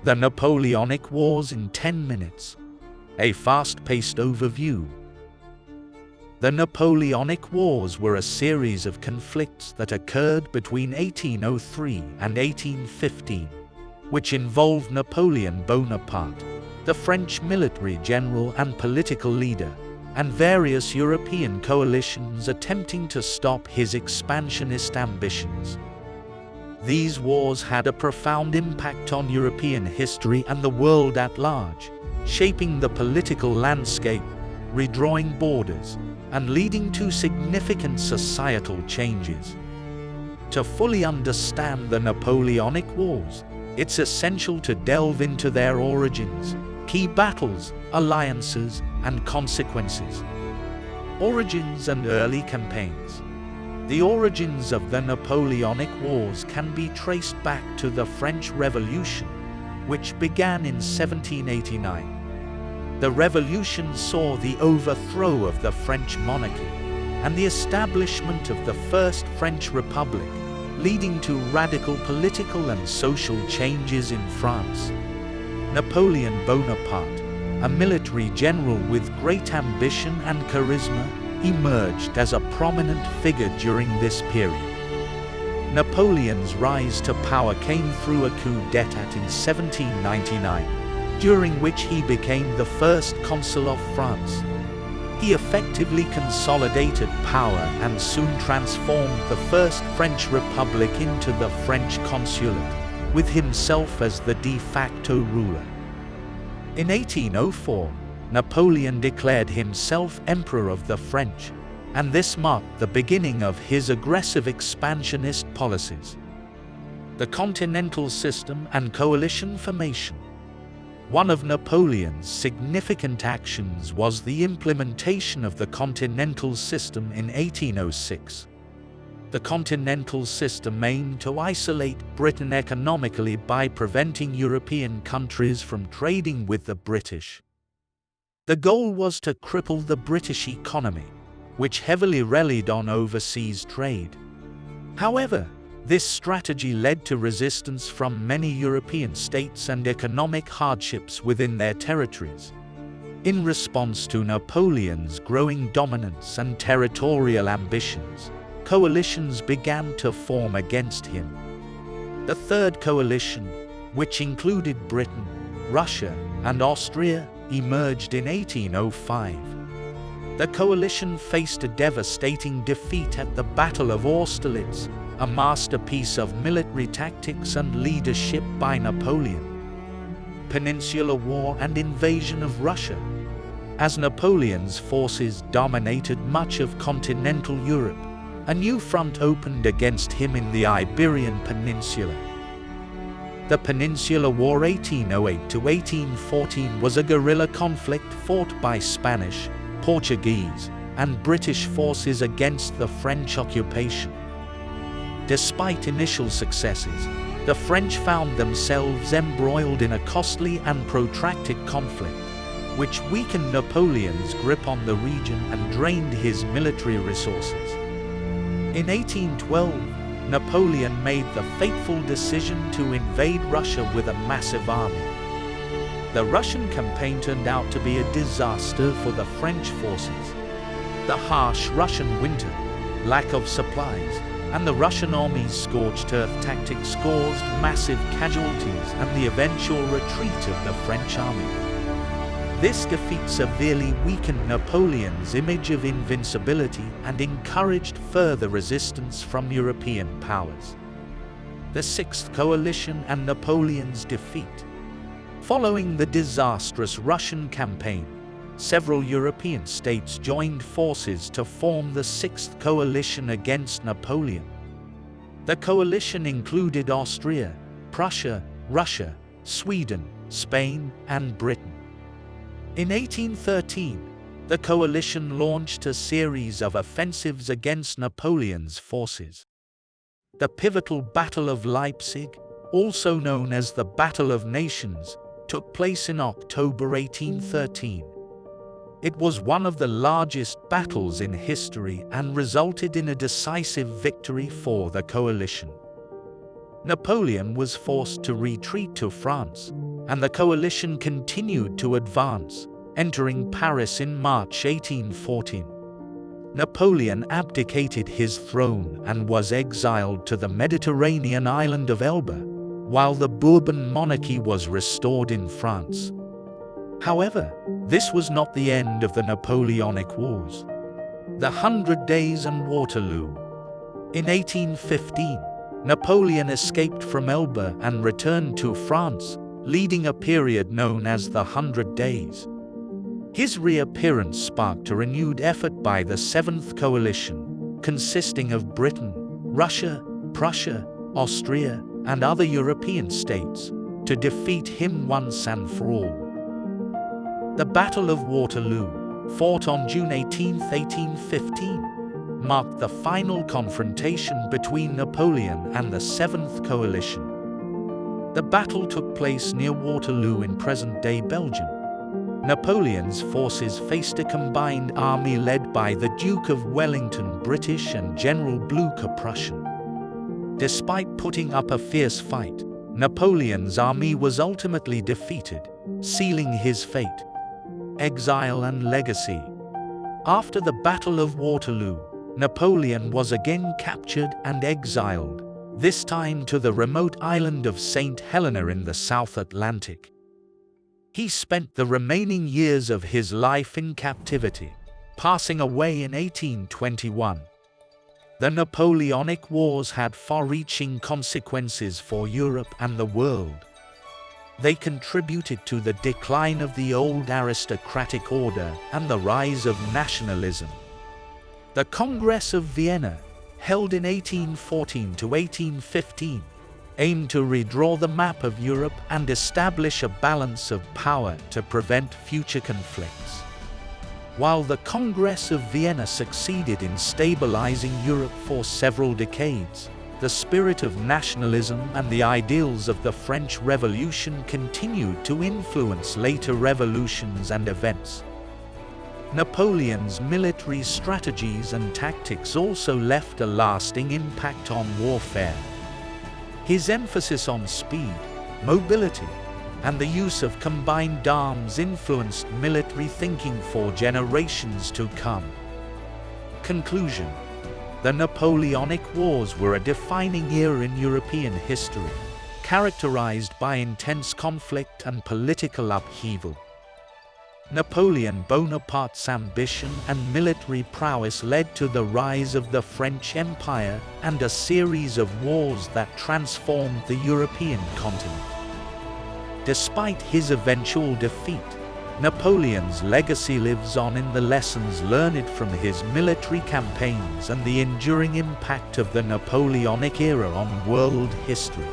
The Napoleonic Wars in 10 minutes. A fast-paced overview. The Napoleonic Wars were a series of conflicts that occurred between 1803 and 1815, which involved Napoleon Bonaparte, the French military general and political leader, and various European coalitions attempting to stop his expansionist ambitions. These wars had a profound impact on European history and the world at large, shaping the political landscape, redrawing borders, and leading to significant societal changes. To fully understand the Napoleonic Wars, it's essential to delve into their origins, key battles, alliances, and consequences. Origins and early campaigns. The origins of the Napoleonic Wars can be traced back to the French Revolution, which began in 1789. The revolution saw the overthrow of the French monarchy and the establishment of the First French Republic, leading to radical political and social changes in France. Napoleon Bonaparte, a military general with great ambition and charisma, emerged as a prominent figure during this period. Napoleon's rise to power came through a coup d'état in 1799, during which he became the first consul of France. He effectively consolidated power and soon transformed the First French Republic into the French consulate, with himself as the de facto ruler. In 1804, Napoleon declared himself Emperor of the French, and this marked the beginning of his aggressive expansionist policies. The Continental System and coalition formation. One of Napoleon's significant actions was the implementation of the Continental System in 1806. The Continental System aimed to isolate Britain economically by preventing European countries from trading with the British. The goal was to cripple the British economy, which heavily relied on overseas trade. However, this strategy led to resistance from many European states and economic hardships within their territories. In response to Napoleon's growing dominance and territorial ambitions, coalitions began to form against him. The Third Coalition, which included Britain, Russia, and Austria, emerged in 1805. The coalition faced a devastating defeat at the Battle of Austerlitz, a masterpiece of military tactics and leadership by Napoleon. Peninsular War and invasion of Russia. As Napoleon's forces dominated much of continental Europe, a new front opened against him in the Iberian Peninsula. The Peninsular War 1808 to 1814 was a guerrilla conflict fought by Spanish, Portuguese, and British forces against the French occupation. Despite initial successes, the French found themselves embroiled in a costly and protracted conflict, which weakened Napoleon's grip on the region and drained his military resources. In 1812, Napoleon made the fateful decision to invade Russia with a massive army. The Russian campaign turned out to be a disaster for the French forces. The harsh Russian winter, lack of supplies, and the Russian army's scorched earth tactics caused massive casualties and the eventual retreat of the French army. This defeat severely weakened Napoleon's image of invincibility and encouraged further resistance from European powers. The Sixth Coalition and Napoleon's defeat. Following the disastrous Russian campaign, several European states joined forces to form the Sixth Coalition against Napoleon. The coalition included Austria, Prussia, Russia, Sweden, Spain, and Britain. In 1813, the coalition launched a series of offensives against Napoleon's forces. The pivotal Battle of Leipzig, also known as the Battle of Nations, took place in October 1813. It was one of the largest battles in history and resulted in a decisive victory for the coalition. Napoleon was forced to retreat to France, and the coalition continued to advance, entering Paris in March 1814. Napoleon abdicated his throne and was exiled to the Mediterranean island of Elba, while the Bourbon monarchy was restored in France. However, this was not the end of the Napoleonic Wars. The 100 Days and Waterloo. In 1815, Napoleon escaped from Elba and returned to France, leading a period known as the 100 Days. His reappearance sparked a renewed effort by the Seventh Coalition, consisting of Britain, Russia, Prussia, Austria, and other European states, to defeat him once and for all. The Battle of Waterloo, fought on June 18, 1815, marked the final confrontation between Napoleon and the Seventh Coalition. The battle took place near Waterloo in present-day Belgium. Napoleon's forces faced a combined army led by the Duke of Wellington British and General Blucher Prussian. Despite putting up a fierce fight, Napoleon's army was ultimately defeated, sealing his fate. Exile and Legacy. After the Battle of Waterloo, Napoleon was again captured and exiled, this time to the remote island of St. Helena in the South Atlantic. He spent the remaining years of his life in captivity, passing away in 1821. The Napoleonic Wars had far-reaching consequences for Europe and the world. They contributed to the decline of the old aristocratic order and the rise of nationalism. The Congress of Vienna, held in 1814 to 1815, aimed to redraw the map of Europe and establish a balance of power to prevent future conflicts. While the Congress of Vienna succeeded in stabilizing Europe for several decades, the spirit of nationalism and the ideals of the French Revolution continued to influence later revolutions and events. Napoleon's military strategies and tactics also left a lasting impact on warfare. His emphasis on speed, mobility, and the use of combined arms influenced military thinking for generations to come. Conclusion: the Napoleonic Wars were a defining era in European history, characterized by intense conflict and political upheaval. Napoleon Bonaparte's ambition and military prowess led to the rise of the French Empire and a series of wars that transformed the European continent. Despite his eventual defeat, Napoleon's legacy lives on in the lessons learned from his military campaigns and the enduring impact of the Napoleonic era on world history.